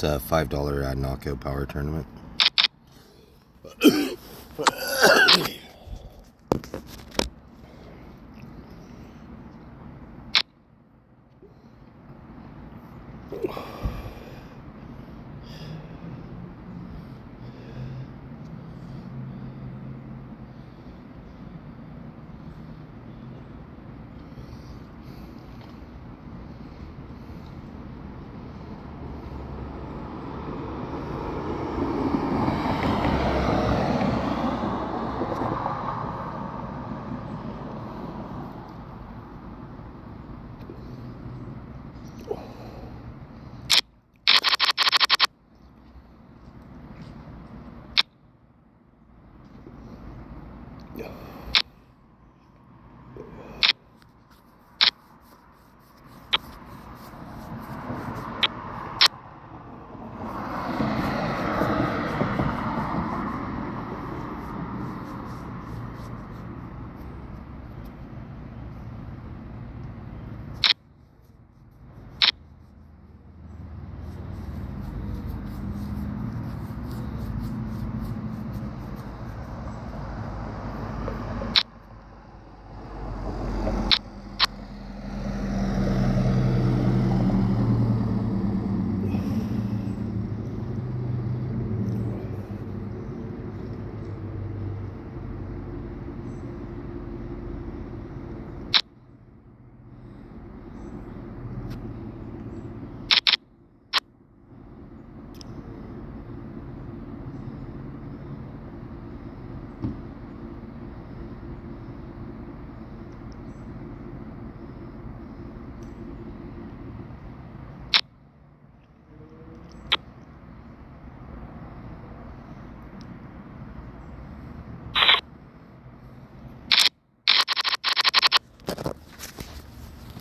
It's a $5 knockout power tournament.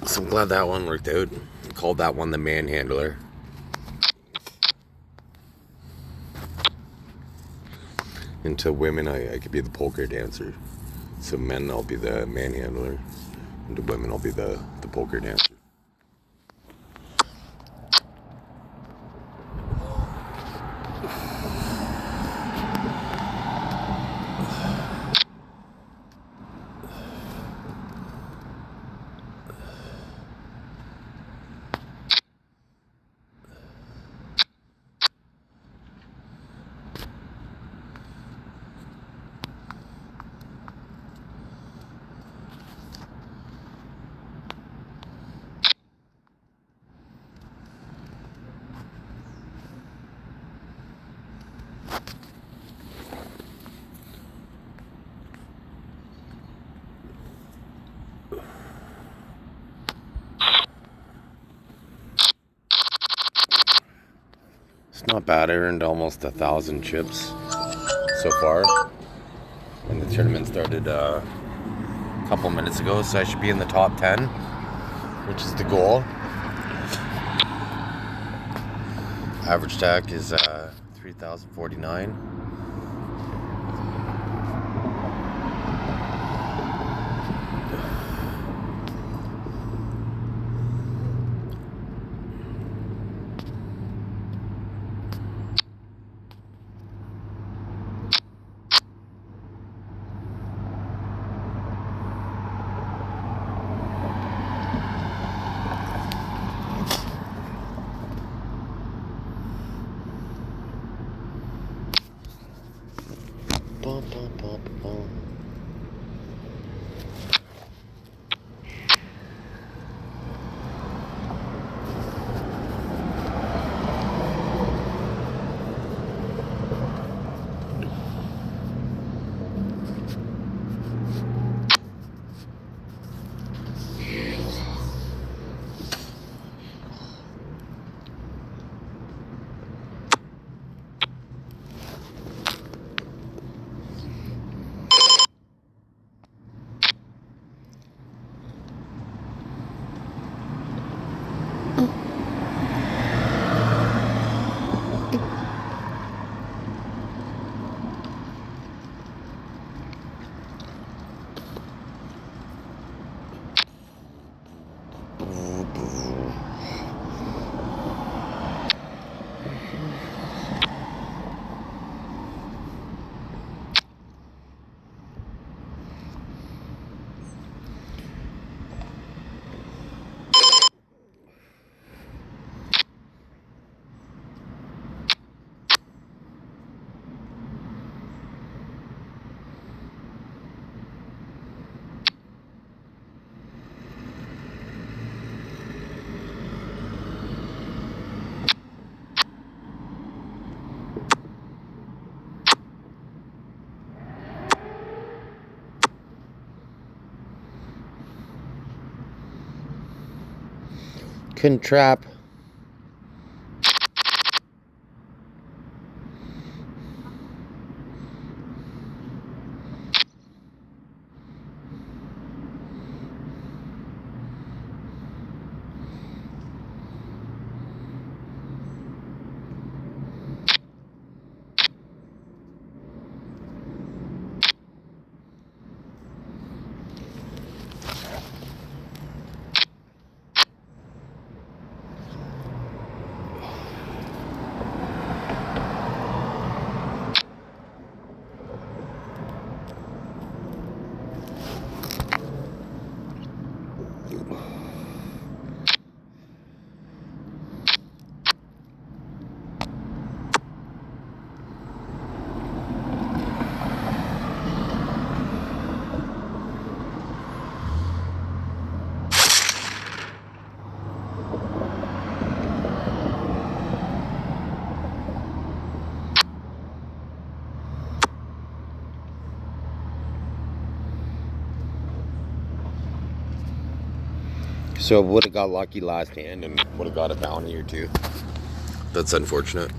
So I'm glad that one worked out. I called that one the manhandler. And to women, I could be the poker dancer. So men, I'll be the manhandler. And to women, I'll be the poker dancer. It's not bad. I earned almost 1,000 chips so far. And the tournament started a couple minutes ago, so I should be in the top 10, which is the goal. Average stack is 3,049. Bum, bum, bum, bum. Couldn't trap. So would have got lucky last hand and would have got a bounty or two. That's unfortunate.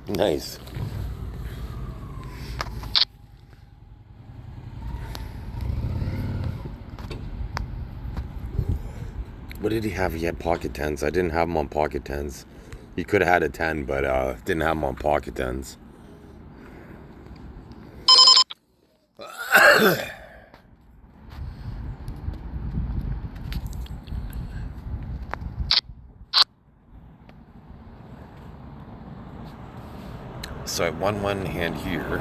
Nice. What did he have? He had pocket tens. I didn't have him on pocket tens. He could have had a 10, but didn't have him on pocket tens. So I won one hand here.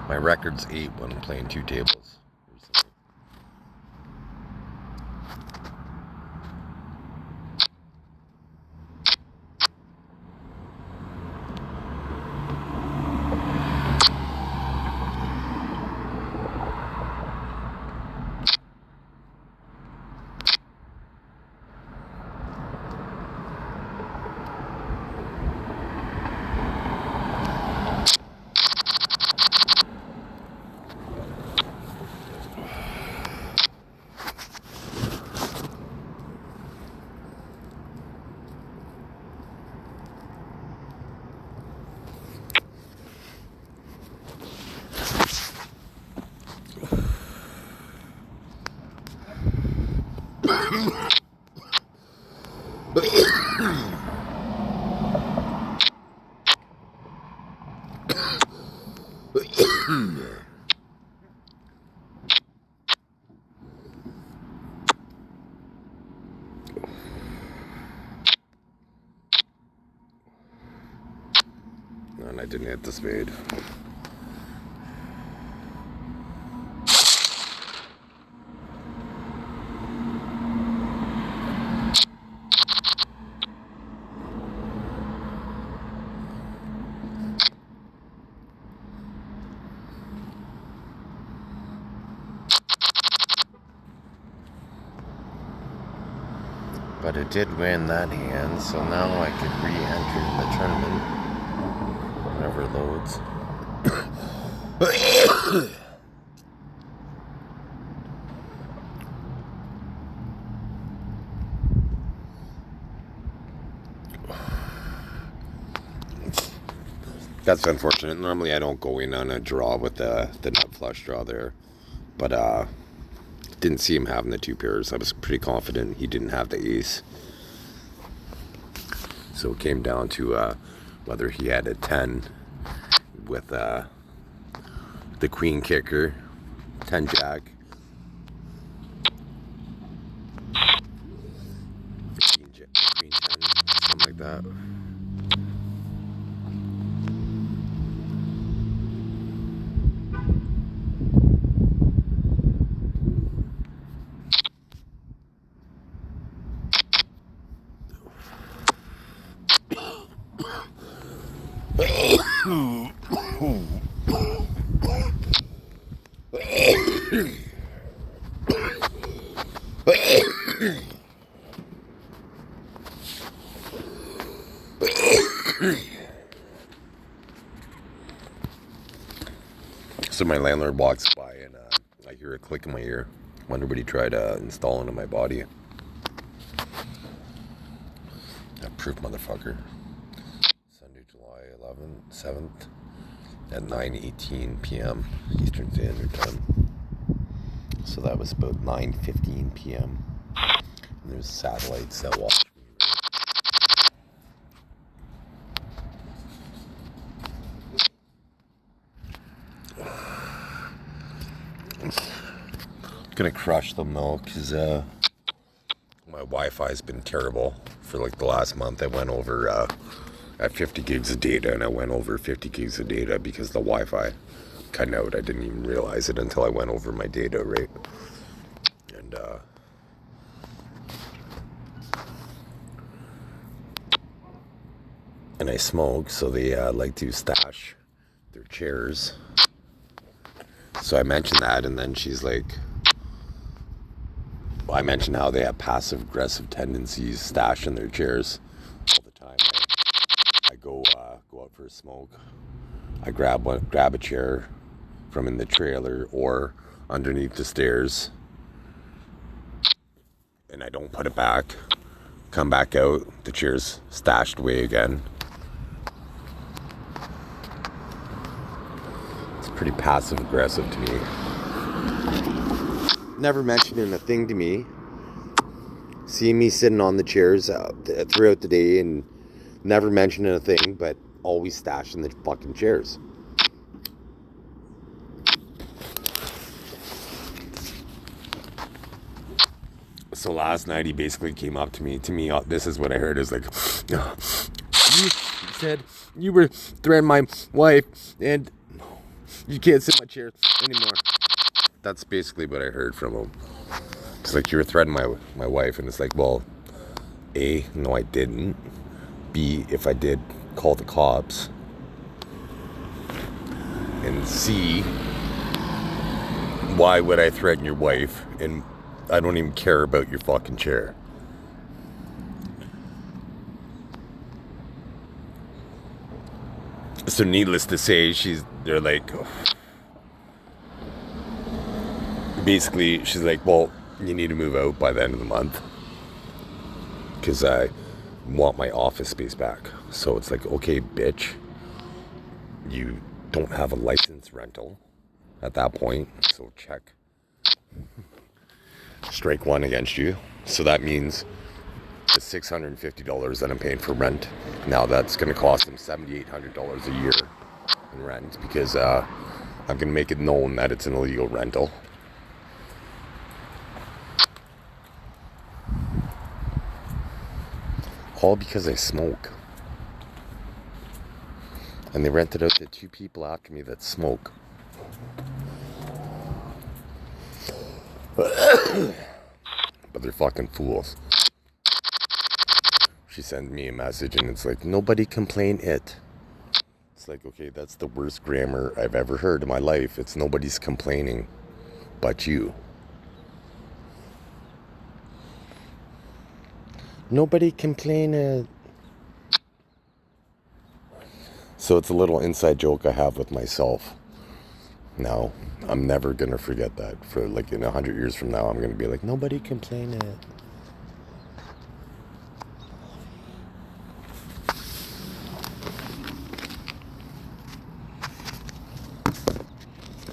My record's 8 when I'm playing 2 tables. And I didn't hit the spade. But it did win that hand, so now I could re-enter the tournament whenever it loads. That's unfortunate. Normally I don't go in on a draw with the nut flush draw there. But didn't see him having the two pairs. I was pretty confident he didn't have the ace. So it came down to whether he had a 10 with the queen kicker, 10 jack, queen 10, something like that. So my landlord walks by and I hear a click in my ear. Wonder what he tried installing in my body. That proof motherfucker. Sunday, July 7th at 9:18 p.m. Eastern Standard Time. So that was about 9:15 p.m. And there's satellites that watch me. Gonna crush them though, because my Wi-Fi's been terrible for like the last month. I went over at 50 gigs of data, and I went over 50 gigs of data because the Wi-Fi cut out. I didn't even realize it until I went over my data rate. And I smoke, so they like to stash their chairs. So I mentioned that, and then she's like, I mentioned how they have passive-aggressive tendencies, stashing their chairs all the time. I go out for a smoke. I grab a chair from in the trailer or underneath the stairs, and I don't put it back. Come back out, the chair's stashed away again. It's pretty passive-aggressive to me. Never mentioning a thing to me. Seeing me sitting on the chairs throughout the day and never mentioning a thing, but always stashing the fucking chairs. So last night he basically came up to me. This is what I heard, is like, you said you were threatening my wife and you can't sit in my chair anymore. That's basically what I heard from him. It's like, you were threatening my wife, and it's like, well, A, no I didn't. B, if I did, call the cops. And C, why would I threaten your wife? And I don't even care about your fucking chair. So needless to say, they're like, basically, she's like, well, you need to move out by the end of the month because I want my office space back. So it's like, okay, bitch, you don't have a license rental at that point, so check. Strike one against you. So that means the $650 that I'm paying for rent, now that's going to cost them $7,800 a year in rent, because I'm going to make it known that it's an illegal rental. All because I smoke. And they rented out to 2 people after me that smoke. But they're fucking fools. She sent me a message and it's like, nobody complain it. It's like, okay, that's the worst grammar I've ever heard in my life. It's nobody's complaining but you. Nobody complain it. So it's a little inside joke I have with myself. Now, I'm never going to forget that. For like in 100 years from now, I'm going to be like, nobody complain it.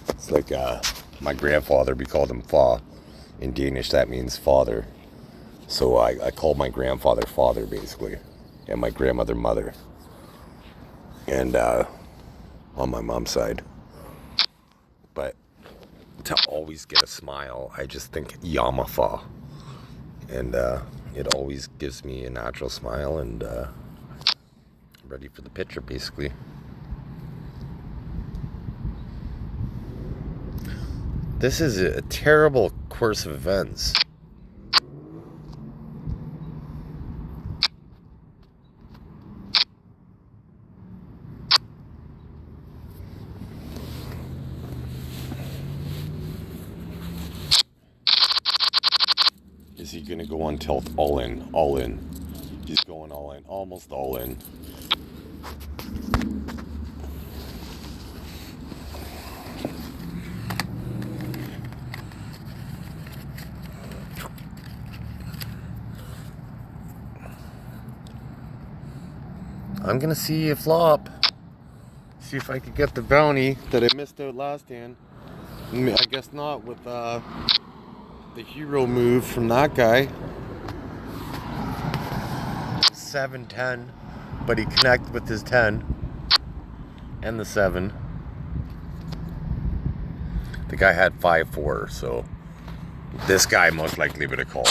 It's like my grandfather, we called him Fa. In Danish, that means father. So I called my grandfather father, basically. And my grandmother mother. And on my mom's side. But to always get a smile, I just think Yamafa. And it always gives me a natural smile, and I'm ready for the picture, basically. This is a terrible course of events. Is he going to go on tilt? All in, all in. He's going all in, almost all in. I'm going to see a flop. See if I could get the bounty that I missed out last hand. I guess not with the hero move from that guy. 7-10, but he connected with his 10 and the 7. The guy had 5-4, so this guy most likely would have called.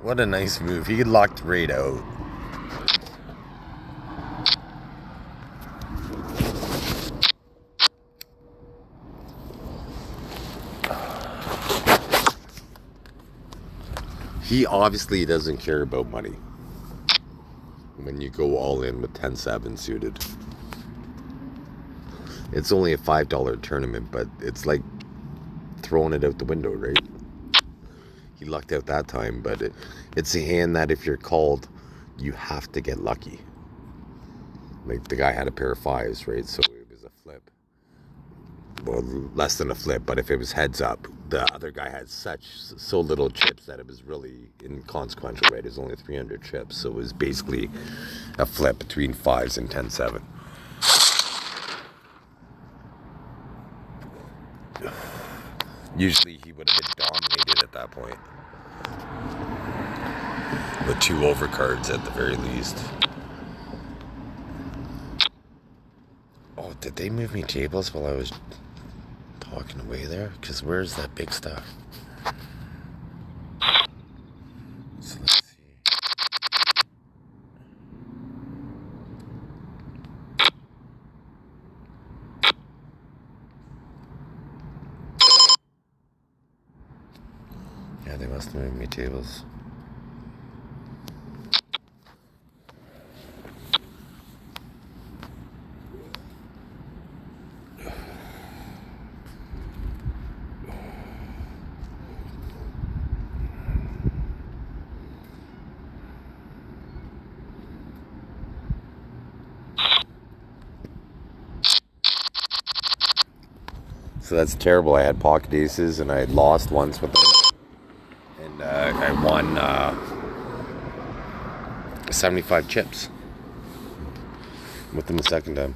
What a nice move. He locked right out. He obviously doesn't care about money when you go all in with 10-7 suited. It's only a $5 tournament, but it's like throwing it out the window, right? He lucked out that time, but it's a hand that if you're called, you have to get lucky. Like the guy had a pair of 5s, right? So it was a flip. Well, less than a flip, but if it was heads up, the other guy had so little chips that it was really inconsequential, right? It was only 300 chips, so it was basically a flip between 5s and 10-7. Usually he would have been dominated at that point with 2 overcards at the very least. Oh, did they move me tables while I was talking away there? Because where's that big stuff? So let's see. Yeah, they must have moved me tables. So that's terrible. I had pocket aces and I had lost once with them. And I won 75 chips with them the second time.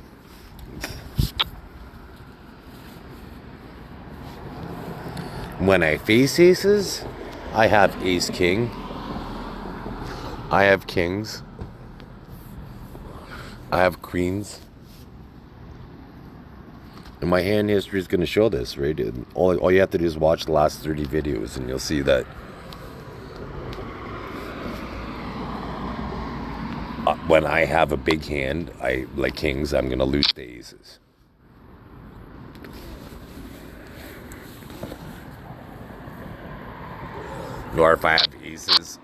When I face aces, I have ace king. I have kings. I have queens. And my hand history is going to show this, right? All you have to do is watch the last 30 videos and you'll see that when I have a big hand, like kings, I'm going to lose the aces. Or if I have aces,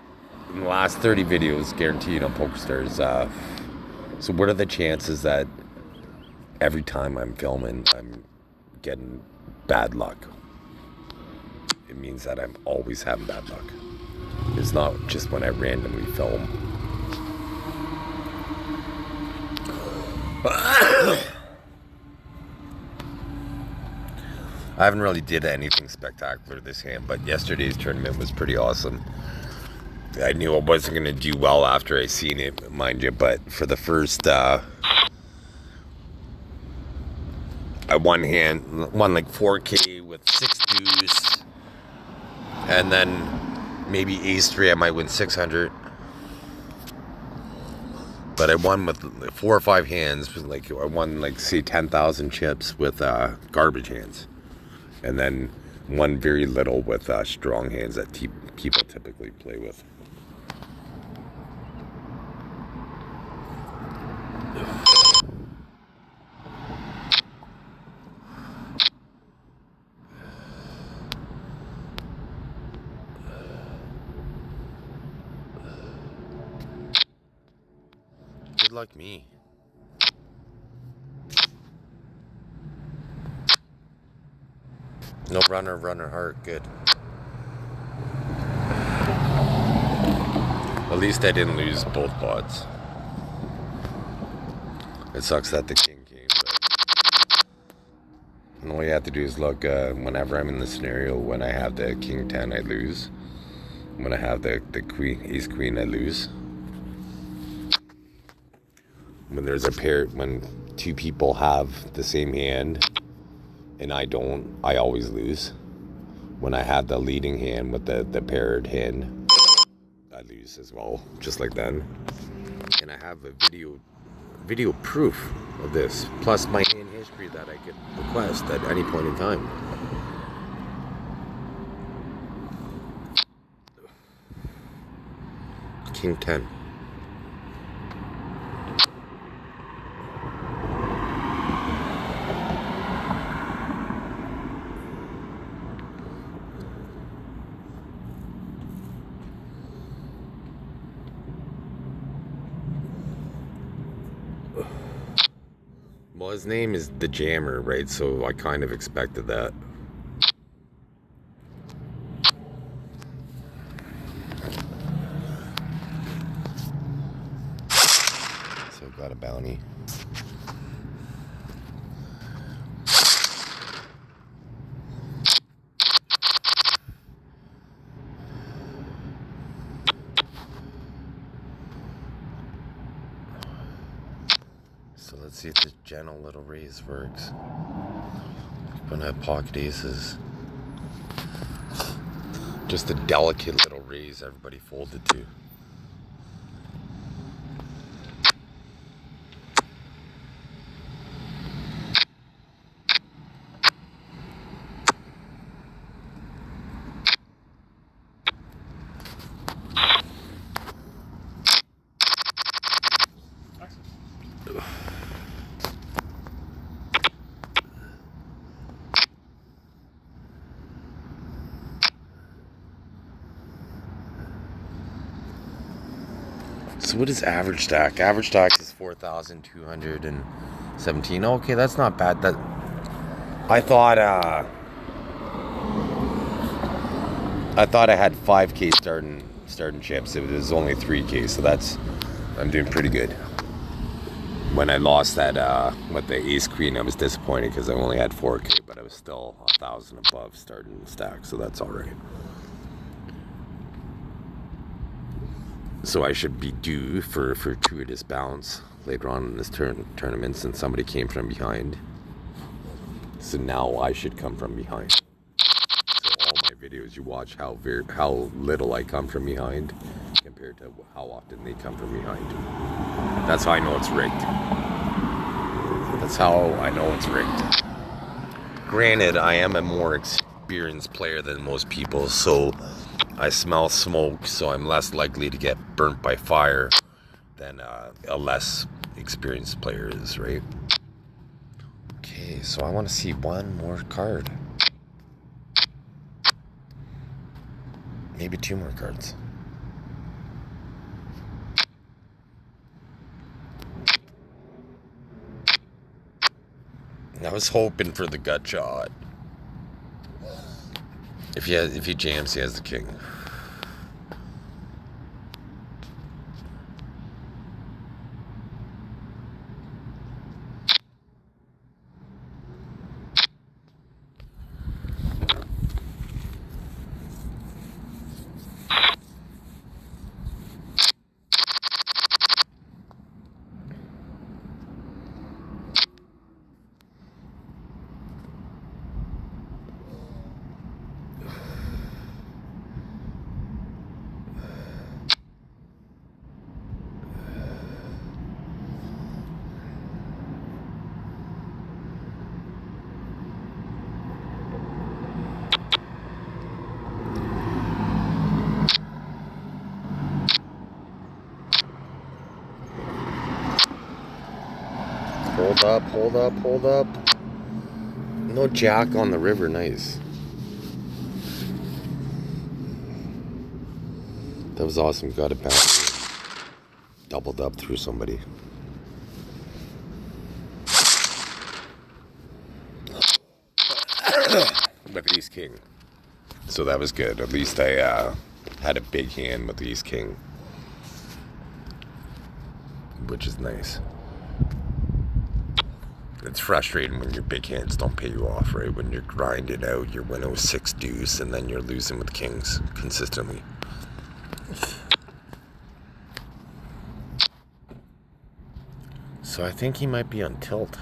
in the last 30 videos, guaranteed on PokerStars. So what are the chances that every time I'm filming, I'm getting bad luck? It means that I'm always having bad luck. It's not just when I randomly film. I haven't really did anything spectacular this hand, but yesterday's tournament was pretty awesome. I knew I wasn't going to do well after I seen it, mind you, but for the first, I won like 4K with 6 deuce, and then maybe ace-3 I might win 600. But I won with 4 or 5 hands, like I won like say 10,000 chips with garbage hands. And then won very little with strong hands that people typically play with. Good luck me. No runner hard, good. At least I didn't lose both pots. It sucks that the king came, but all you have to do is look, whenever I'm in the scenario, when I have the king 10, I lose. When I have the queen, ace queen, I lose. When there's a pair, when 2 people have the same hand, and I don't, I always lose. When I have the leading hand with the paired hand, I lose as well, just like then. And I have a video proof of this, plus my hand history that I could request at any point in time. King 10. Well, his name is the Jammer, right? So I kind of expected that. So got a bounty. So let's see if this gentle little raise works. I'm gonna have pocket aces. Just a delicate little raise everybody folded to. So what is average stack? Average stack is 4,217. Okay, that's not bad. That I thought I had 5K starting chips. It was only 3K, so I'm doing pretty good. When I lost that with the ace queen, I was disappointed because I only had 4K, but I was still 1,000 above starting stack, so that's all right. So I should be due for fortuitous bounce later on in this tournament since somebody came from behind. So now I should come from behind. So all my videos you watch how little I come from behind compared to how often they come from behind. That's how I know it's rigged. That's how I know it's rigged. Granted, I am a more experienced player than most people, so I smell smoke, so I'm less likely to get burnt by fire than a less experienced player is, right? Okay, so I want to see one more card. Maybe 2 more cards. I was hoping for the gut shot. If he jams, he has the king. Hold up. No jack on the river, nice. That was awesome, got it back. Doubled up through somebody. With Ace King. So that was good. At least I had a big hand with Ace King. Which is nice. It's frustrating when your big hands don't pay you off, right? When you're grinding out, you're winning 6 deuce and then you're losing with kings consistently. So I think he might be on tilt.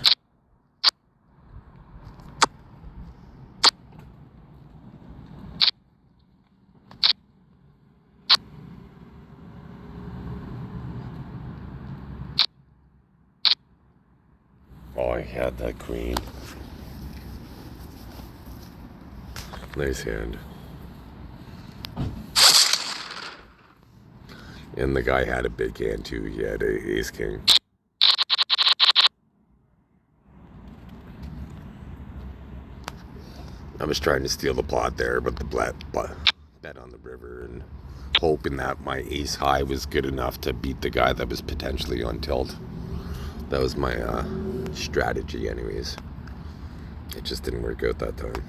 Oh, I had that queen. Nice hand. And the guy had a big hand too. He had a Ace King. I was trying to steal the plot there, but the bet on the river and hoping that my ace high was good enough to beat the guy that was potentially on tilt. That was my strategy anyways. It just didn't work out that time.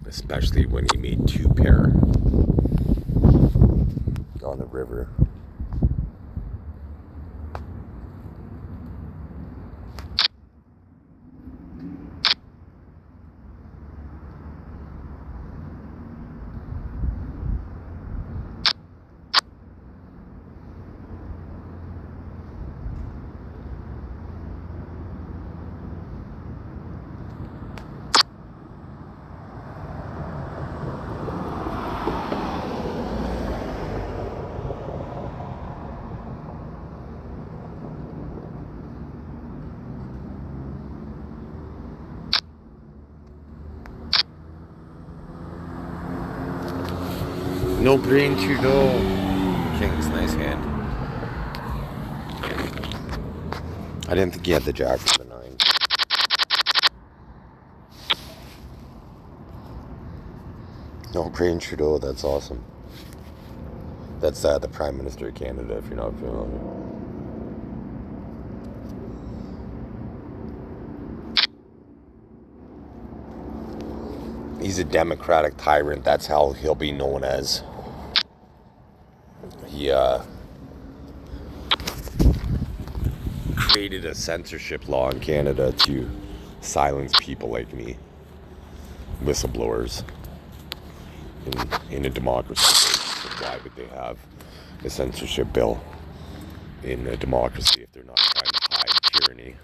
Especially when he made 2 pair on the river. No green Trudeau. King's nice hand. I didn't think he had the jack for the 9. No green Trudeau, that's awesome. That's the Prime Minister of Canada, if you're not familiar. He's a democratic tyrant. That's how he'll be known as. He created a censorship law in Canada to silence people like me, whistleblowers. In a democracy, so why would they have a censorship bill in a democracy if they're not trying to hide tyranny?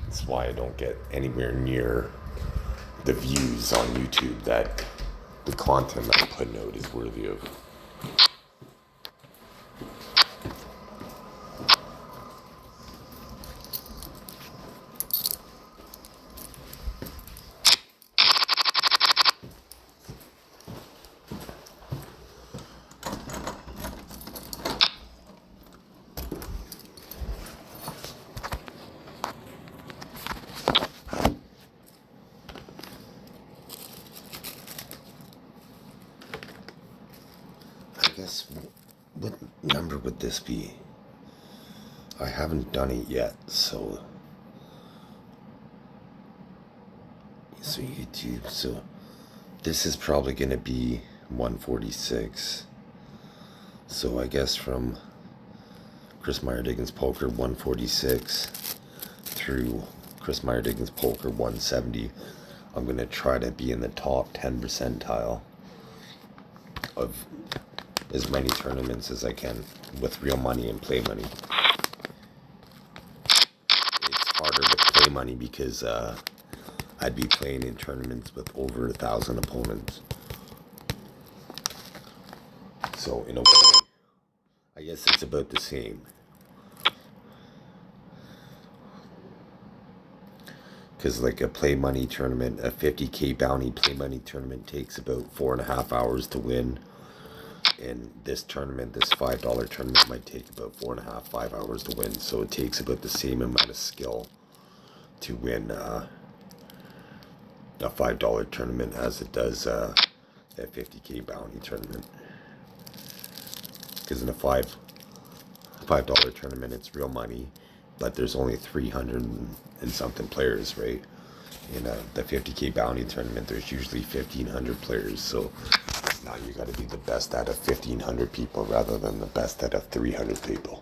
That's why I don't get anywhere near the views on YouTube that the content I'm putting out is worthy of. What number would this be? I haven't done it yet, so YouTube, so this is probably going to be 146. So I guess from Chris MeyerDiggins Poker 146 through Chris MeyerDiggins Poker 170, I'm going to try to be in the top 10 percentile of as many tournaments as I can with real money and play money. It's harder with play money because I'd be playing in tournaments with over 1,000 opponents. So in a way, I guess it's about the same. Because like a play money tournament, a 50K bounty play money tournament takes about 4.5 hours to win. And this tournament, this $5 tournament, might take about 4.5, 5 hours to win. So it takes about the same amount of skill to win a $5 tournament as it does a 50K bounty tournament. Because in a $5 tournament, it's real money, but there's only 300 and something players, right? In the 50K bounty tournament, there's usually 1,500 players. So now you got to be the best out of 1,500 people rather than the best out of 300 people.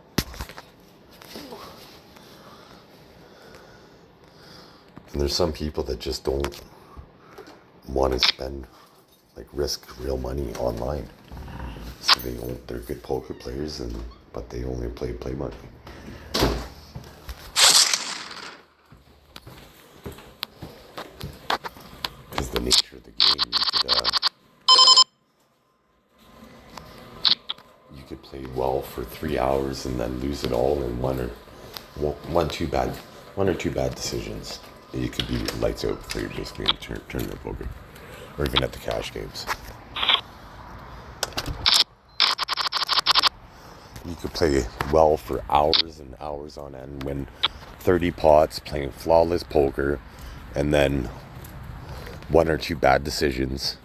And there's some people that just don't want to spend, like, risk real money online. So they're good poker players, but they only play money. Because the nature of the game, you could play well for 3 hours and then lose it all in one or two bad decisions. You could be lights out for your just game tournament poker, or even at the cash games. You could play well for hours and hours on end, win 30 pots, playing flawless poker, and then one or two bad decisions,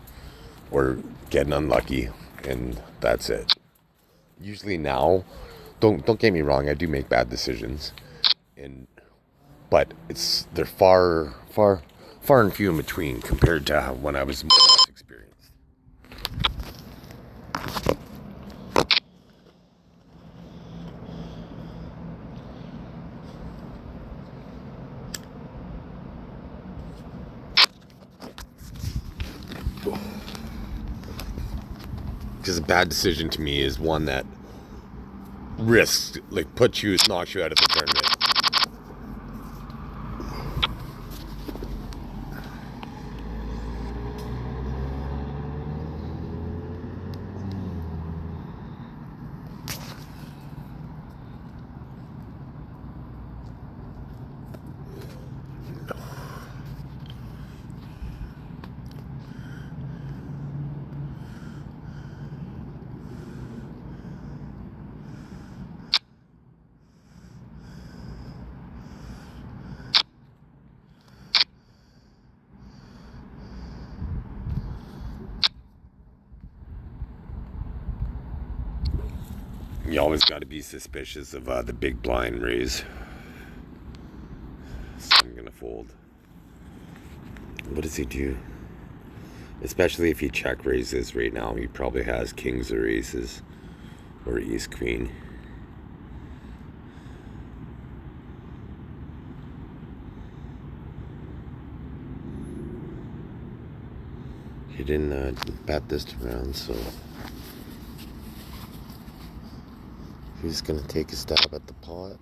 or getting unlucky, and that's it. Usually now, don't get me wrong, I do make bad decisions, but they're far and few in between compared to when I was most experienced. Because a bad decision to me is one that risks, like, knocks you out of the tournament. You always got to be suspicious of the big blind raise. So I'm going to fold. What does he do? Especially if he check raises right now. He probably has kings or aces. Or ace queen. He didn't bet this round, so... he's going to take a stab at the pot.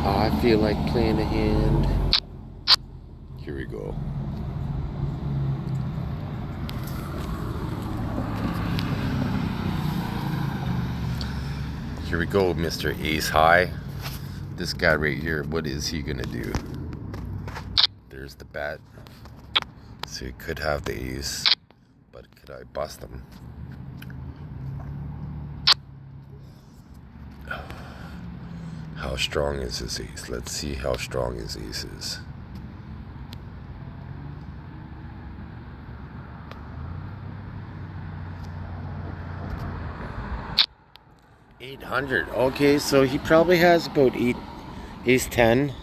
I feel like playing a hand. Here we go. Here we go, Mr. Ace High. This guy right here, what is he gonna do? There's the bet. So he could have the ace, but could I bust him? How strong is his ace? Let's see how strong his ace is. $800. Okay, so he probably has about ace 10.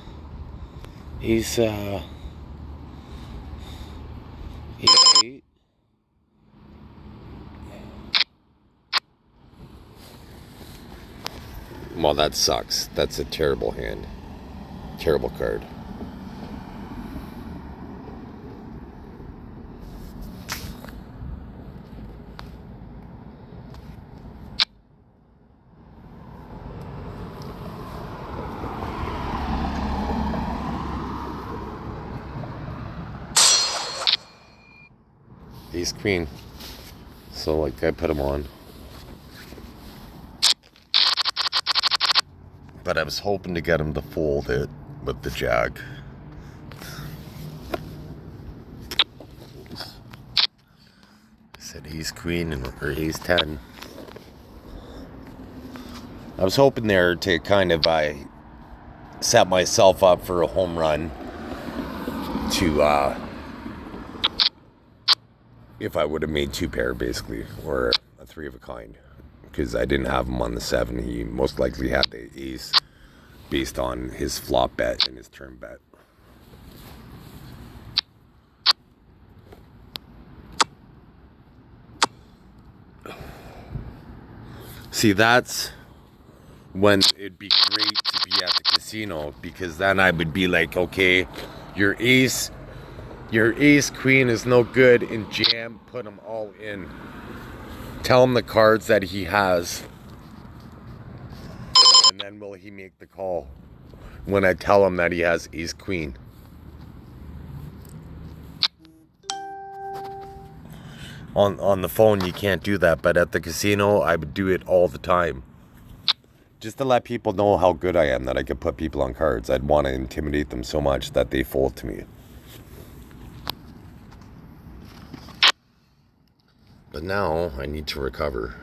Ace 8. Well, that sucks. That's a terrible hand. Terrible card. Ace queen. So like I put him on. But I was hoping to get him to fold it with the jag. I said ace queen or ace 10. I was hoping there to kind of set myself up for a home run to if I would have made 2 pair basically, or a 3 of a kind. Because I didn't have him on the 7. He most likely had the ace based on his flop bet and his turn bet. See, that's when it'd be great to be at the casino, because then I would be like, okay, your ace queen is no good in jam, put them all in. Tell him the cards that he has, and then will he make the call when I tell him that he has ace queen. On the phone you can't do that, but at the casino I would do it all the time, just to let people know how good I am, that I could put people on cards. I'd want to intimidate them so much that they fold to me. But now I need to recover.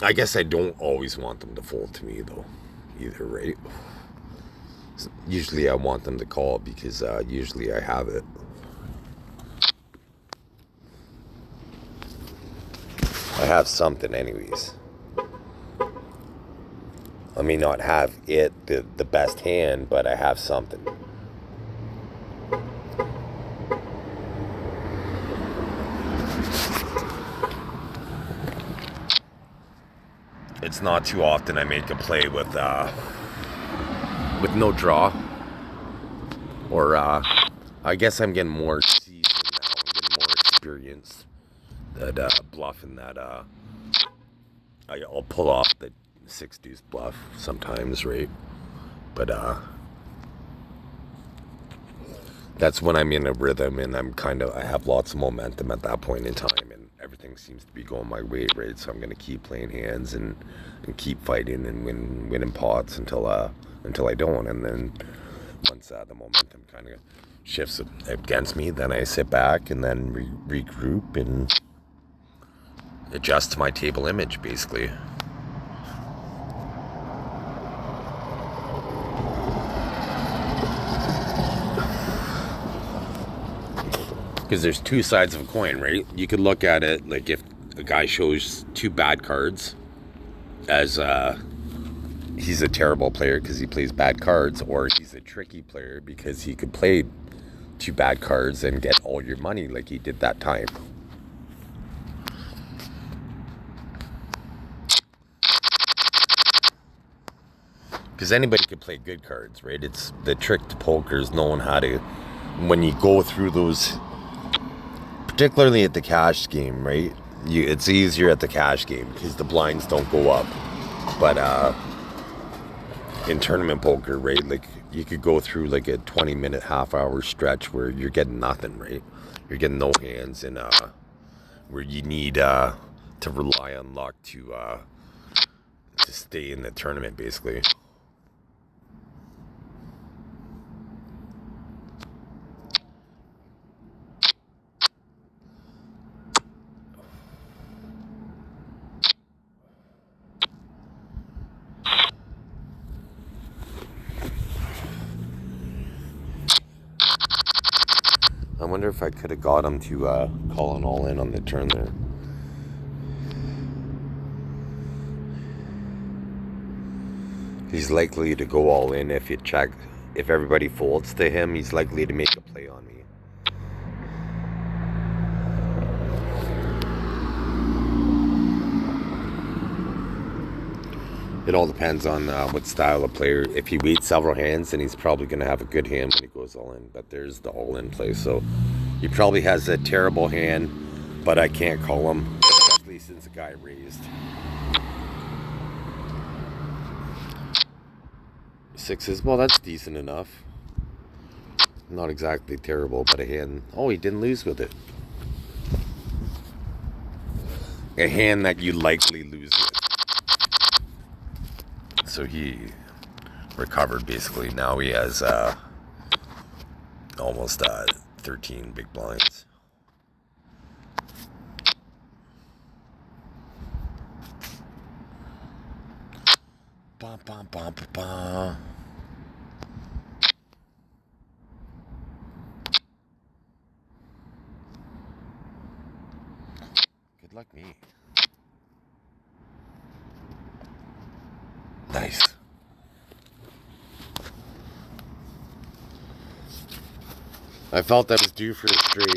I guess I don't always want them to fold to me though, either, right? Usually I want them to call because usually I have it. I have something anyways. I may not have it the best hand, but I have something. It's not too often I make a play with no draw, or I guess I'm getting more seasoned now. I'm getting more experience that bluffing that I'll pull off the 6 deuce bluff sometimes, right? But that's when I'm in a rhythm and I have lots of momentum at that point in time, and everything seems to be going my way, right? So I'm gonna keep playing hands and keep fighting and winning pots until I don't, and then once the momentum kind of shifts against me, then I sit back and then regroup and adjust to my table image, basically. Because there's 2 sides of a coin, right? You could look at it like if a guy shows 2 bad cards as he's a terrible player because he plays bad cards, or he's a tricky player because he could play 2 bad cards and get all your money like he did that time. Because anybody can play good cards, right? It's the trick to poker is knowing how to, when you go through those, particularly at the cash game, right? It's easier at the cash game because the blinds don't go up. But in tournament poker, right, like you could go through like a 20-minute, half-hour stretch where you're getting nothing, right? You're getting no hands, and where you need to rely on luck to to stay in the tournament, basically. I wonder if I could have got him to call an all-in on the turn there. He's likely to go all in if you check. If everybody folds to him, he's likely to make a play on me. It all depends on what style of player. If he waits several hands, then he's probably going to have a good hand when he goes all in. But there's the all-in play. So he probably has a terrible hand, but I can't call him, especially since the guy raised. Sixes, well, that's decent enough. Not exactly terrible, but a hand. Oh, he didn't lose with it. A hand that you likely lose with. So he recovered, basically. Now he has almost 13 big blinds. Bum, bum, bum, bum, bum. Good luck me. Nice. I felt I was due for a straight.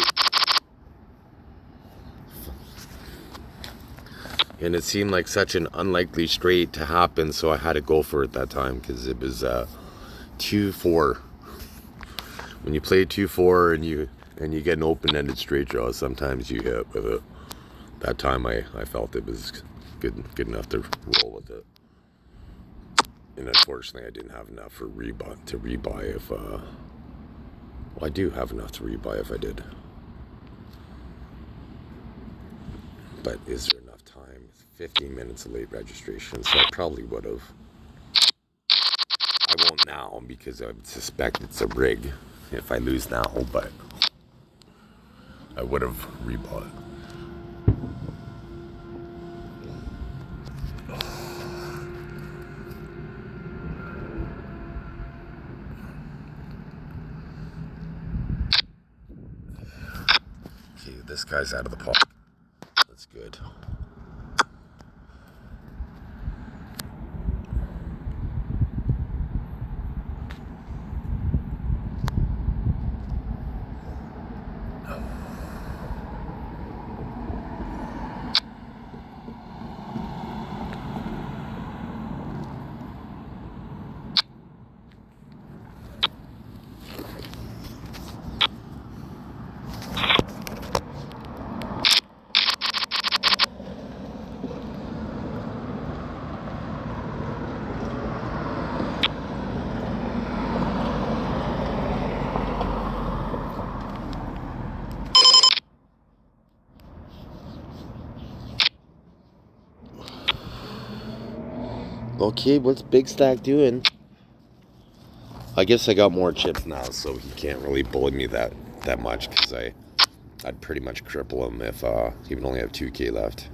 And it seemed like such an unlikely straight to happen, so I had to go for it that time because it was 2-4. When you play 2-4 and you get an open-ended straight draw, sometimes you hit with it. That time I felt it was good enough to roll with it. And unfortunately, I didn't have enough for rebuy if, well, I do have enough to rebuy if I did. But is there enough time? 15 minutes of late registration, so I probably would have. I won't now because I would suspect it's a rig if I lose now, but I would have rebought. This guy's out of the pot. That's good. Okay, what's Big Stack doing? I guess I got more chips now, so he can't really bully me that much, because I'd pretty much cripple him if he would only have 2K left.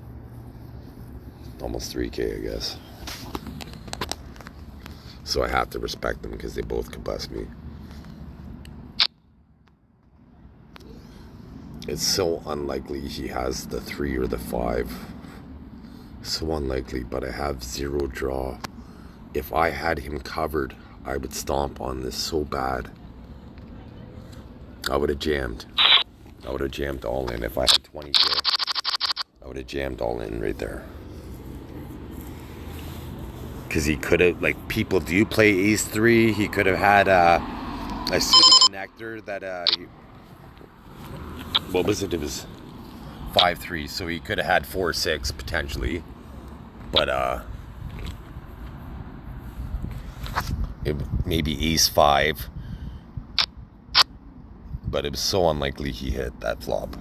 Almost 3K, I guess. So I have to respect them because they both could bust me. It's so unlikely he has the 3 or the 5. So unlikely, but I have 0 draw. If I had him covered, I would stomp on this so bad. I would have jammed. I would have jammed all in. If I had 20K, I would have jammed all in right there. Because he could have, like, people do play ace 3. He could have had a suited connector that, what was it? It was 5-3, so he could have had 4-6 potentially. But maybe ace 5. But it was so unlikely he hit that flop.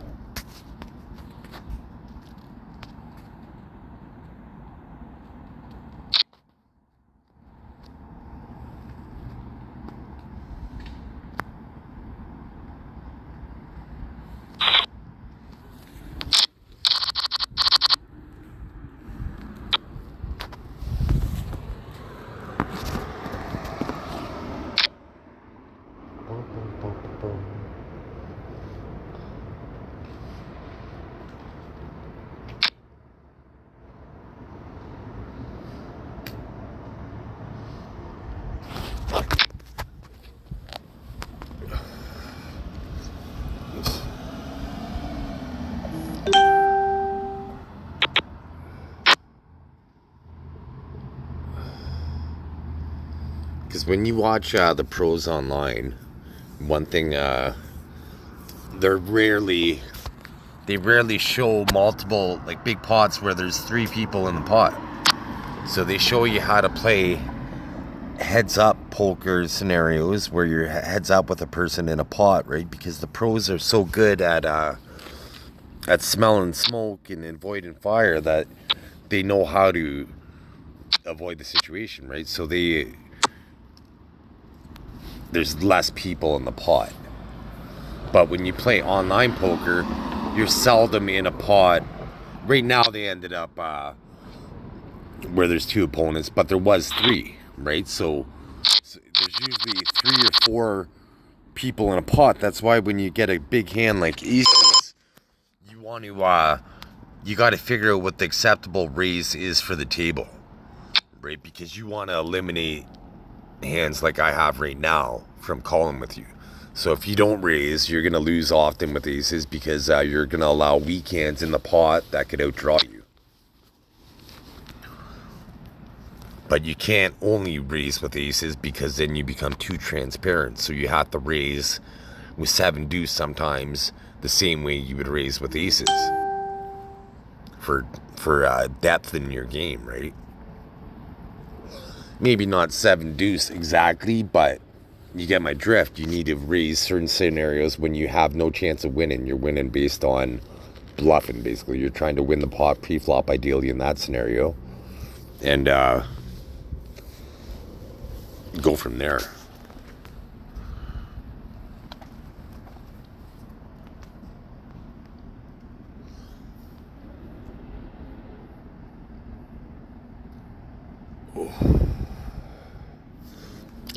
Because when you watch the pros online, one thing they rarely show multiple, like, big pots where there's 3 people in the pot. So they show you how to play heads up poker scenarios where you're heads up with a person in a pot, right? Because the pros are so good at smelling smoke and avoiding fire that they know how to avoid the situation, right? So there's less people in the pot. But when you play online poker, you're seldom in a pot. Right now they ended up where there's 2 opponents, but there was 3, right? So there's usually 3 or 4 people in a pot. That's why when you get a big hand like aces, you want to you got to figure out what the acceptable raise is for the table, right? Because you want to eliminate hands like I have right now from calling with you. So if you don't raise, you're going to lose often with aces because you're going to allow weak hands in the pot that could outdraw you. But you can't only raise with aces because then you become too transparent. So you have to raise with 7 deuce sometimes the same way you would raise with aces for depth in your game, right? Maybe not 7 deuce exactly, but you get my drift. You need to raise certain scenarios when you have no chance of winning. You're winning based on bluffing, basically. You're trying to win the pot pre-flop, ideally, in that scenario. And go from there.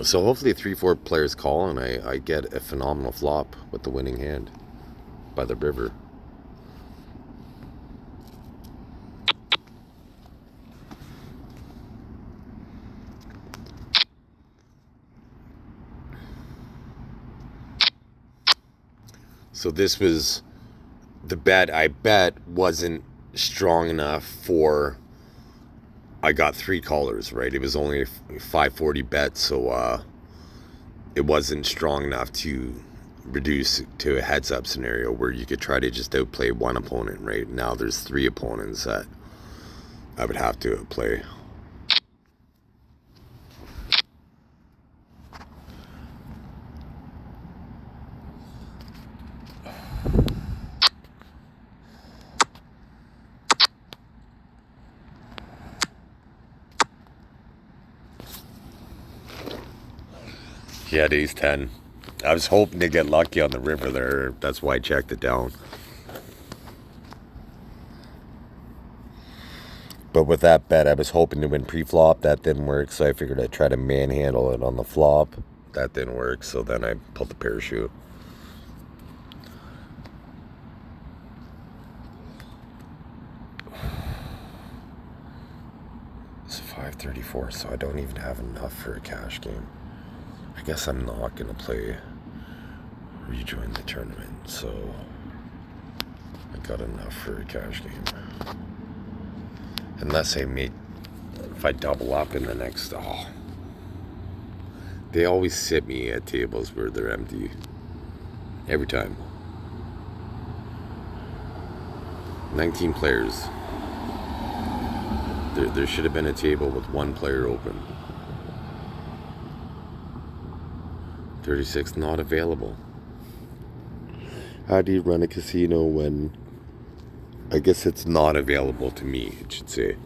So hopefully 3-4 players call and I get a phenomenal flop with the winning hand by the river. So this was the bet I bet wasn't strong enough for, I got 3 callers, right? It was only a 540 bet, so it wasn't strong enough to reduce to a heads up scenario where you could try to just outplay one opponent, right? Now there's 3 opponents that I would have to outplay. He had ace 10. I was hoping to get lucky on the river there. That's why I checked it down. But with that bet, I was hoping to win pre-flop. That didn't work, so I figured I'd try to manhandle it on the flop. That didn't work, so then I pulled the parachute. It's 534, so I don't even have enough for a cash game. I guess I'm not going to play rejoin the tournament, so I got enough for a cash game. Unless if I double up in the next, they always sit me at tables where they're empty. Every time. 19 players. There should have been a table with 1 player open. 36 not available. How do you run a casino when, I guess it's not available to me, it should say.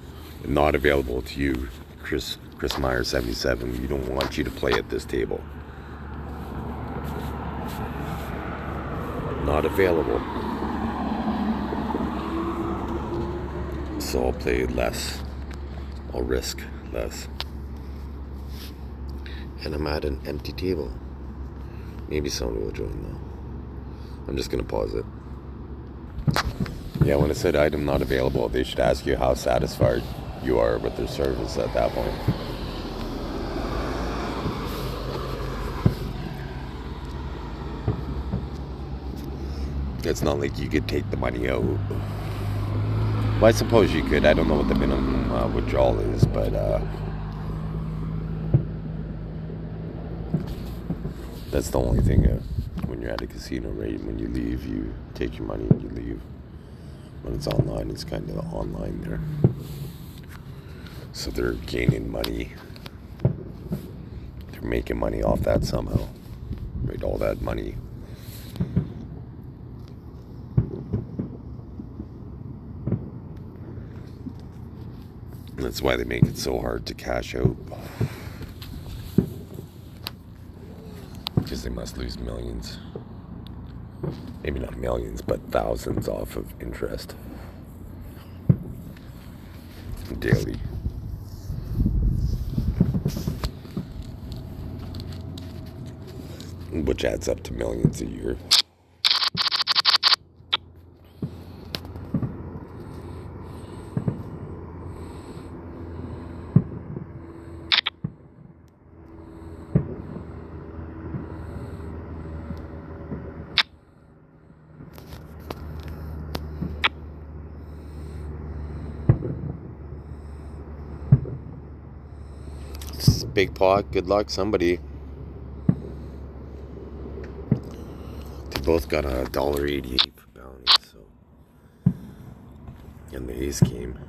Not available to you, Chris Meyer 77. We don't want you to play at this table. Not available. So I'll play less. I'll risk less. And I'm at an empty table. Maybe someone will join though. I'm just going to pause it. Yeah, when it said item not available, they should ask you how satisfied you are with their service at that point. It's not like you could take the money out. Well, I suppose you could. I don't know what the minimum withdrawal is, but That's the only thing when you're at a casino, right? When you leave, you take your money and you leave. When it's online, it's kind of online there. So they're gaining money. They're making money off that somehow. Right, all that money. And that's why they make it so hard to cash out. Because they must lose millions. Maybe not millions, but thousands off of interest. Daily. Which adds up to millions a year. Big pot, good luck, somebody. They both got $1.88 for bounty, so. And the ace came.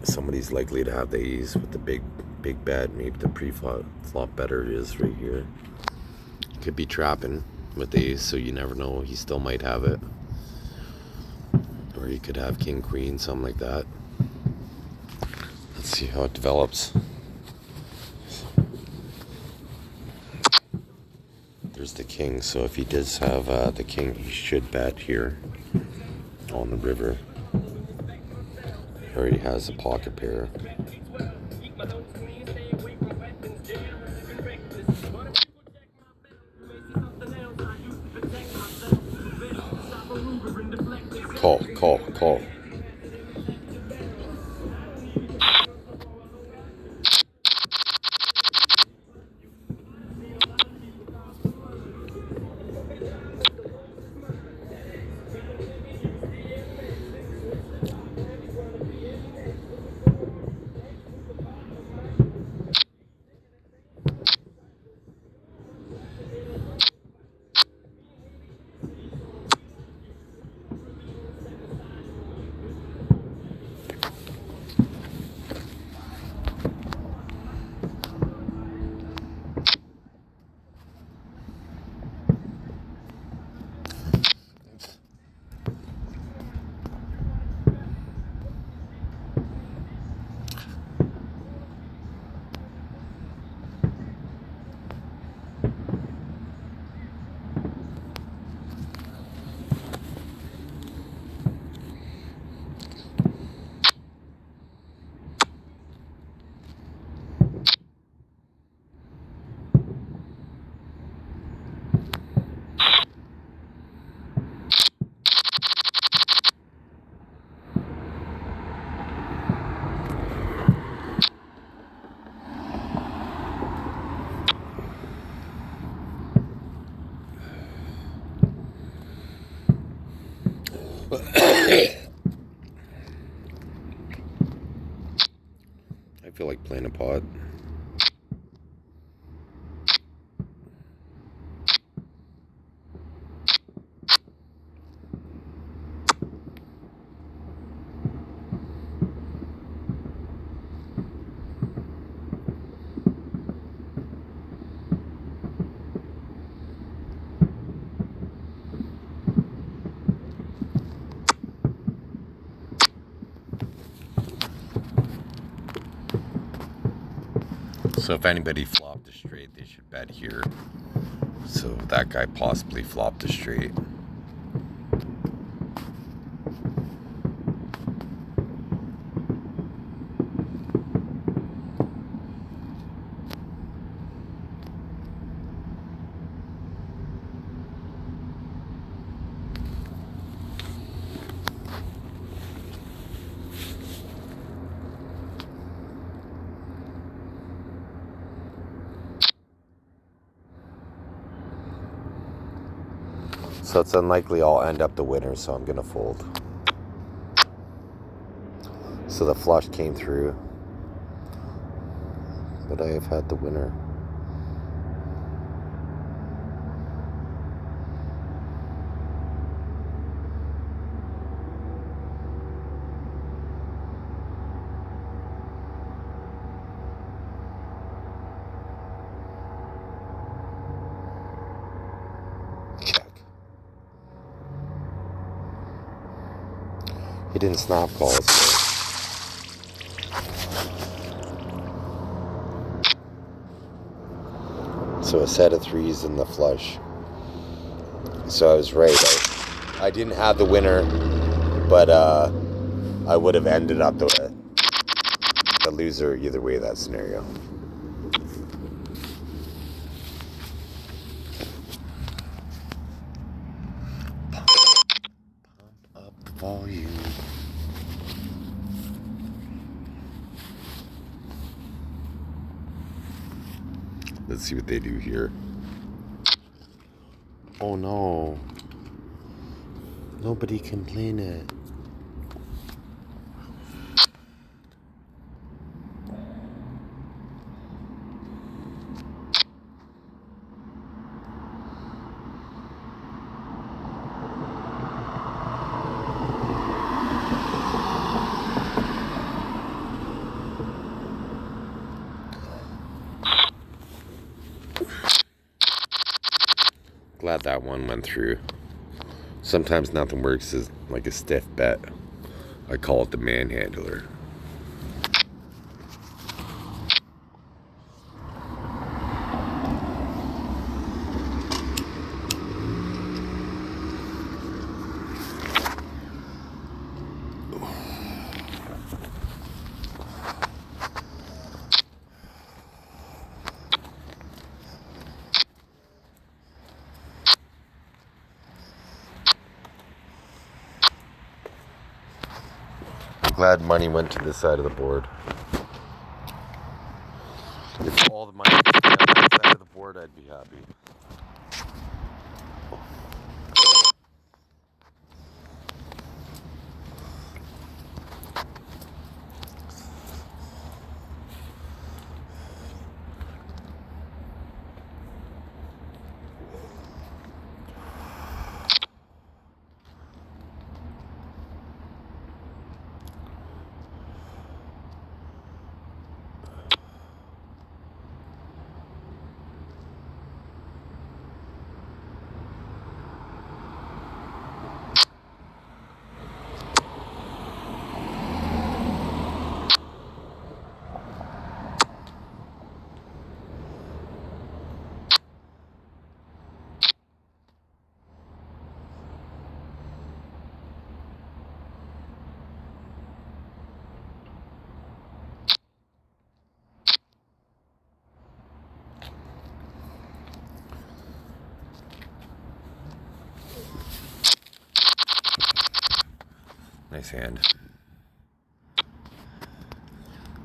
Somebody's likely to have the ace with the big bet. Maybe the pre-flop better is right here. Could be trapping with the ace, so you never know. He still might have it. Or he could have king, queen, something like that. Let's see how it develops. There's the king, so if he does have the king, he should bet here on the river. Or he has a pocket pair. Call. I feel like playing a pot. So if anybody flopped a straight, they should bet here. So that guy possibly flopped a straight. So it's unlikely I'll end up the winner, so I'm gonna fold. So the flush came through, but I have had the winner. didn't snap calls. So a set of threes in the flush. So I was right. I didn't have the winner, but I would have ended up the loser either way that scenario. Pump up the volume. Let's see what they do here. Oh no. Nobody can play it. Glad that one went through. Sometimes nothing works as like a stiff bet. I call it the manhandler. Glad money went to this side of the board. If all the money was on that side of the board, I'd be happy. Nice hand.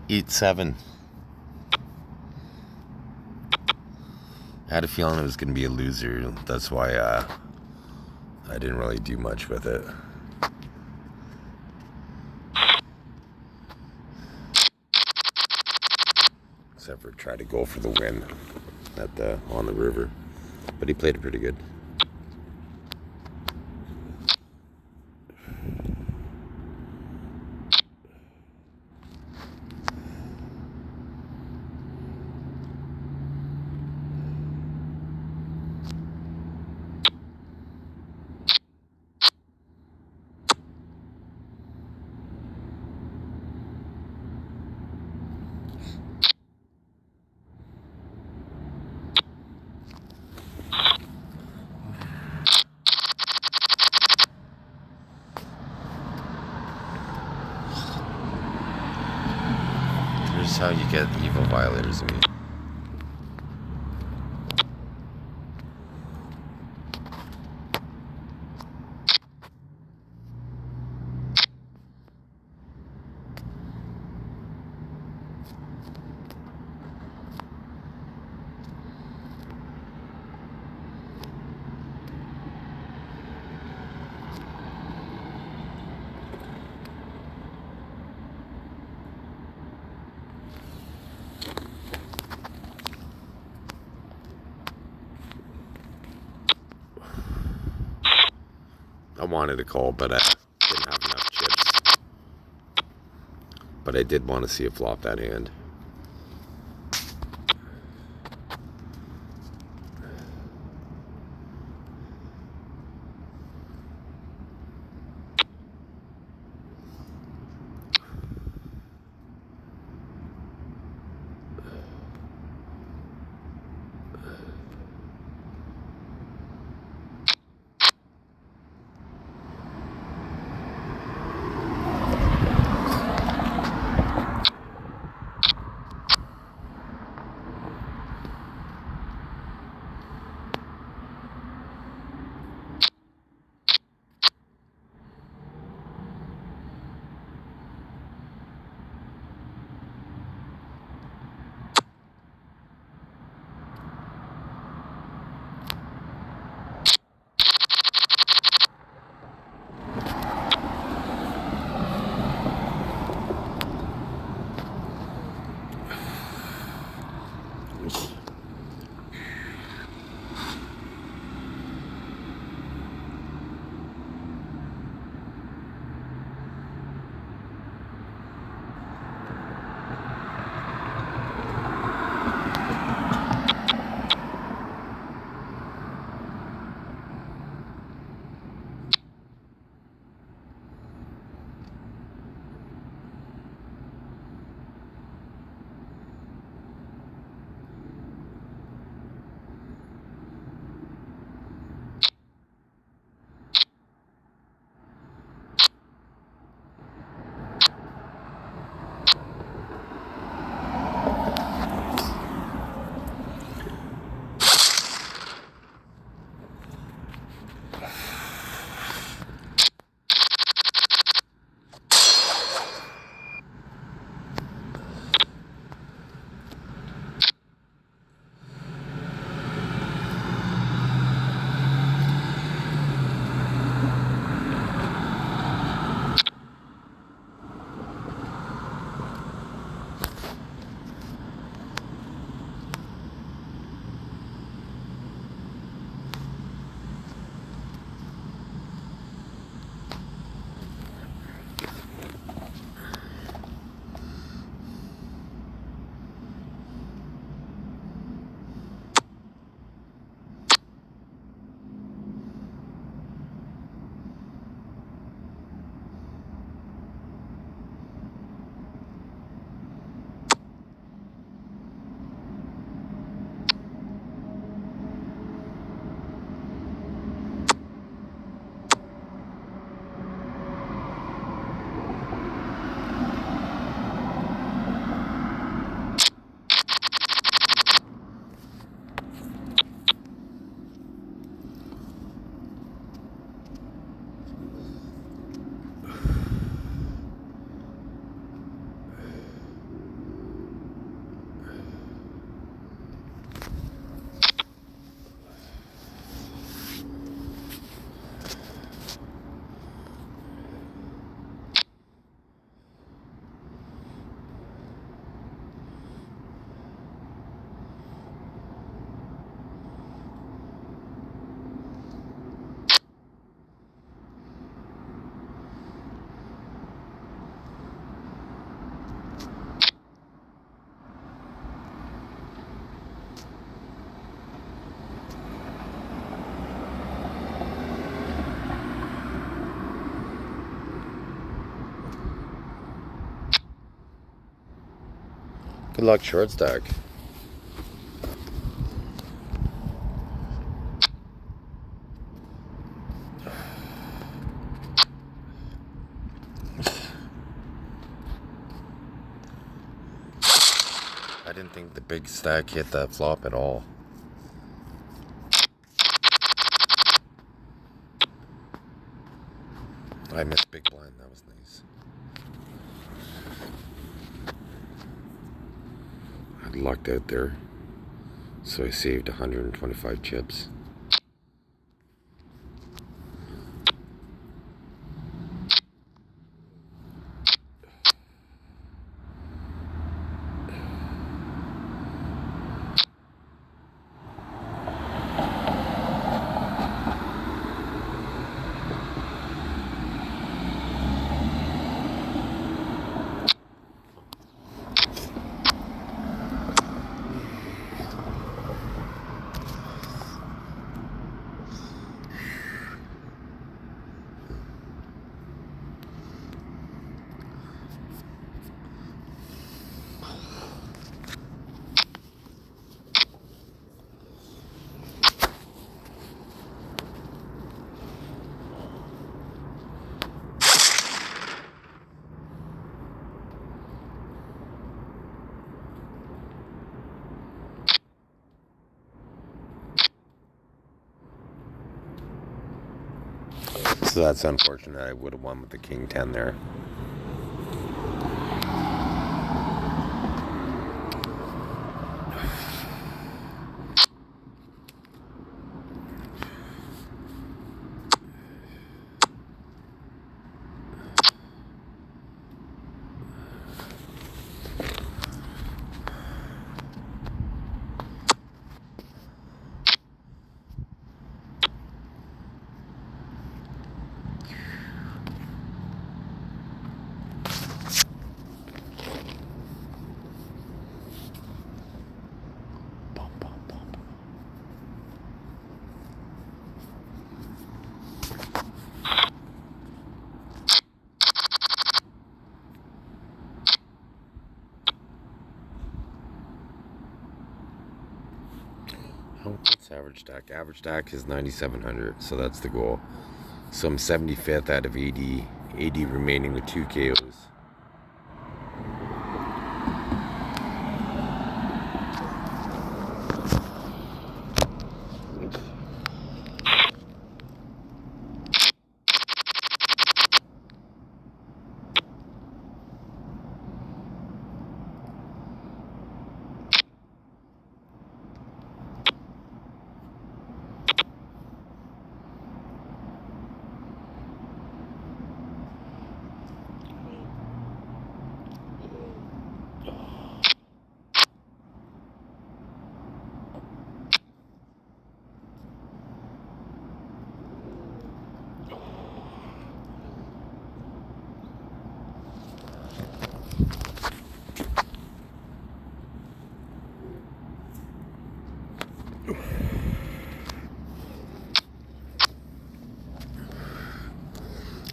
Eat 7. I had a feeling it was going to be a loser. That's why I didn't really do much with it. Except for try to go for the win at on the river. But he played it pretty good. Here's how you get evil violators of me. I wanted to call, but I didn't have enough chips. But I did want to see it flop that hand. Good luck short stack. I didn't think the big stack hit that flop at all. I missed big blind, that was nice. I lucked out there, so I saved 125 chips. So that's unfortunate. I would have won with the king 10 there. What's average stack? Average stack is 9,700, so that's the goal. So I'm 75th out of 80 remaining with 2 KOs.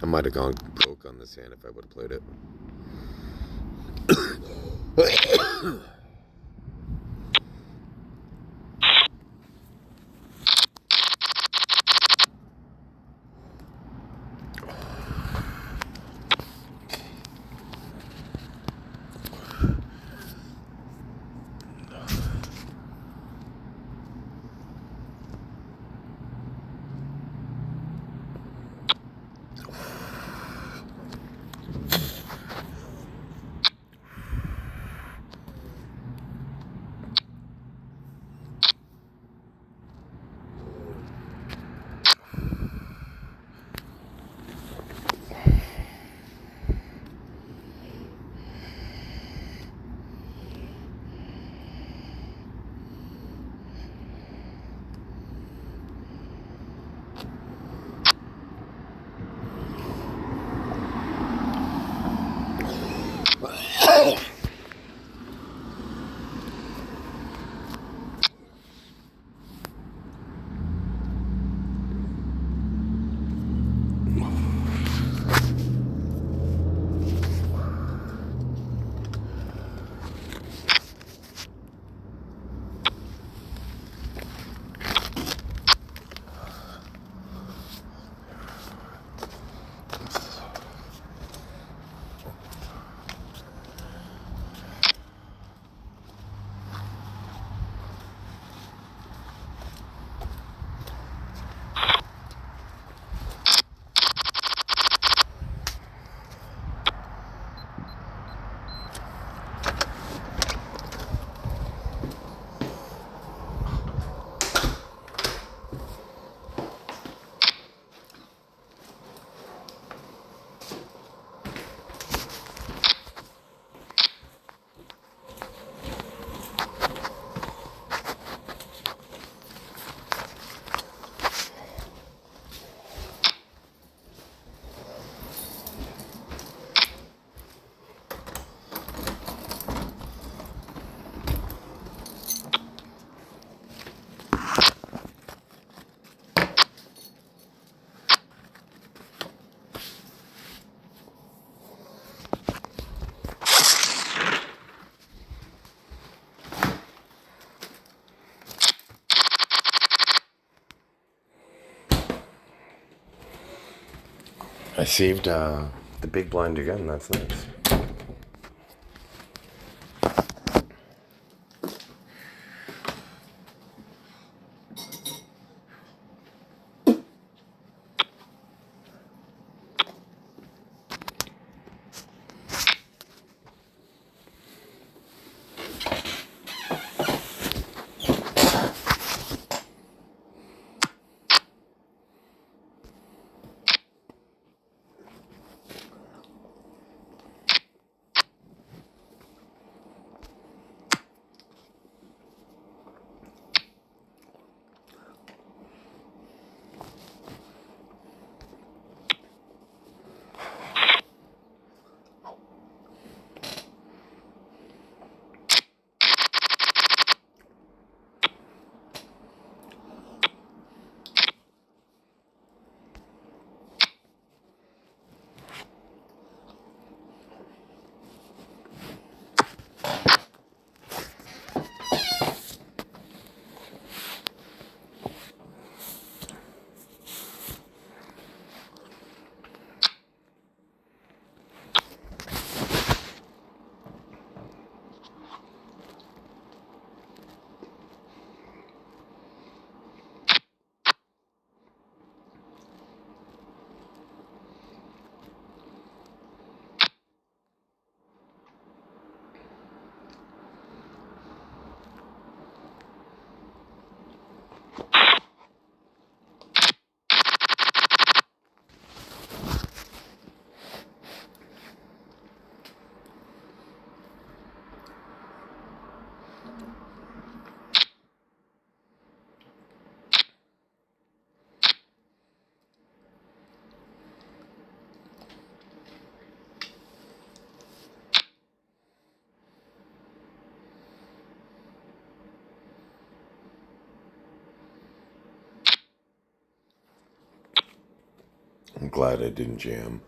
I might have gone broke on this hand if I would have played it. I saved the big blind again. That's nice. I'm glad I didn't jam.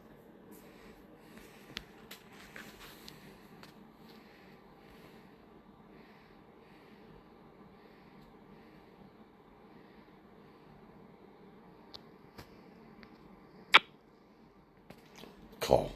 Call.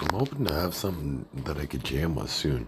I'm hoping to have something that I could jam with soon.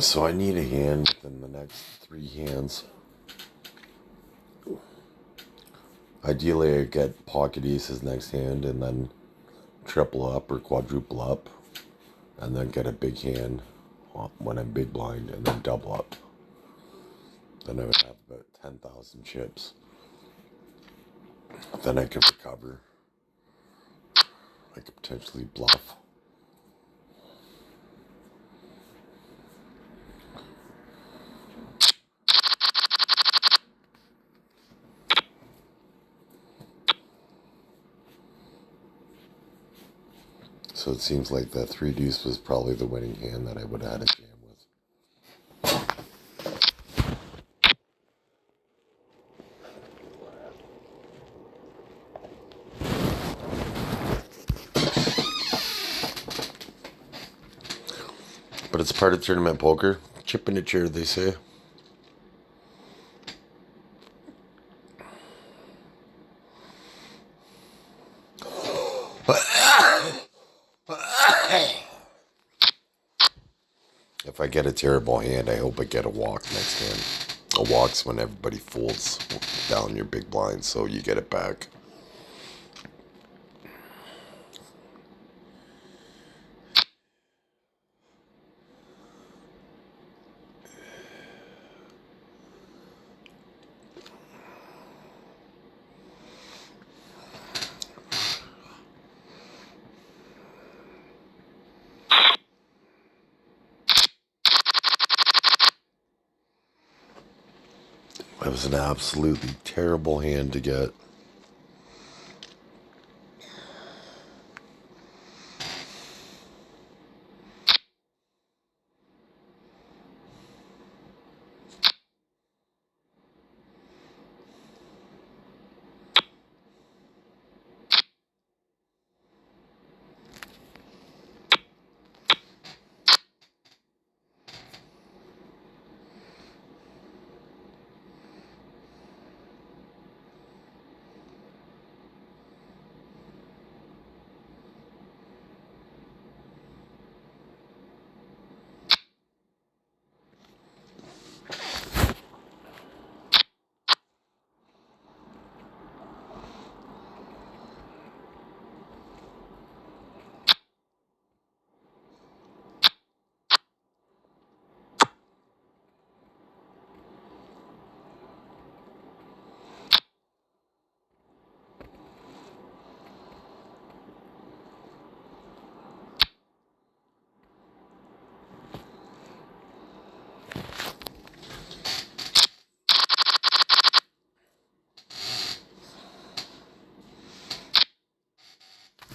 So I need a hand within the next 3 hands. Ideally, I get pocket aces next hand and then triple up or quadruple up, and then get a big hand when I'm big blind and then double up. then I would have about 10,000 chips. Then I could recover. I could potentially bluff. So it seems like that 3 deuce was probably the winning hand that I would have had a jam with. But it's part of tournament poker. Chip in the chair, they say. If I get a terrible hand, I hope I get a walk next hand. A walk's when everybody folds down your big blind, so you get it back. That was an absolutely terrible hand to get.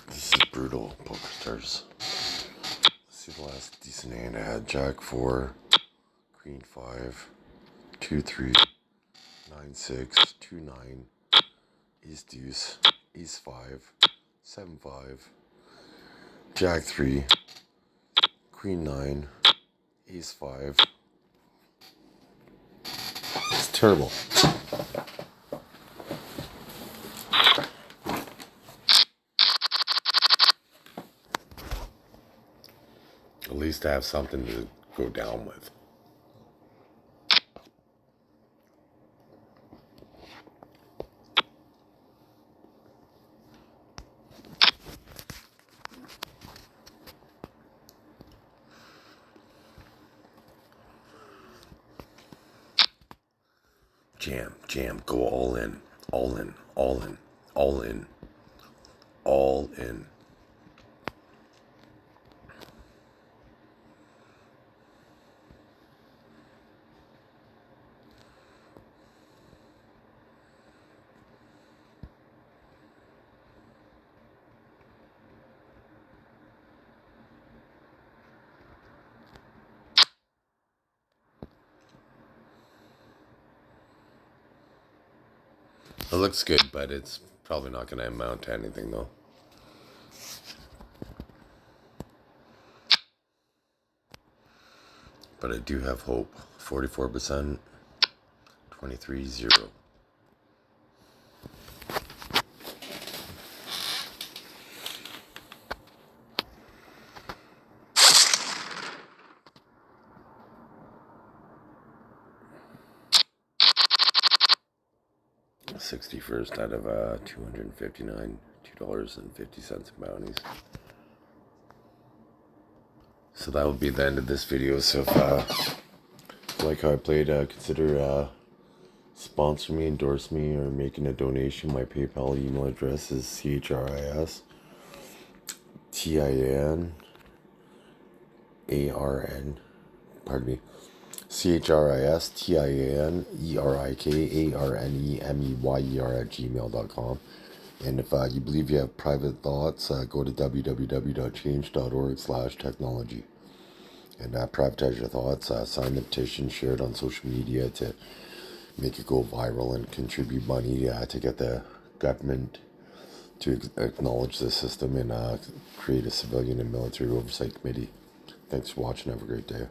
This is brutal, Poker Stars. Let's see the last decent hand I had. Jack 4, Queen 5, 2 3, 9 6, 2 9, Ace Deuce, Ace 5, 7 5, Jack 3, Queen 9, Ace 5. It's terrible. At least I have something to go down with. Jam, jam, go all in, all in, all in, all in, all in. It looks good, but it's probably not going to amount to anything, though. But I do have hope. 44%, 23-0. $61st out of $259, $2.50 in bounties. So that will be the end of this video. So if you like how I played, consider sponsor me, endorse me, or making a donation, my PayPal email address is CHRISTINARN, pardon me, CHRISTINERIKARNEMEYER And if you believe you have private thoughts, go to www.change.org/technology and privatize your thoughts. Sign the petition, share it on social media to make it go viral and contribute money to get the government to acknowledge the system and create a civilian and military oversight committee. Thanks for watching. Have a great day.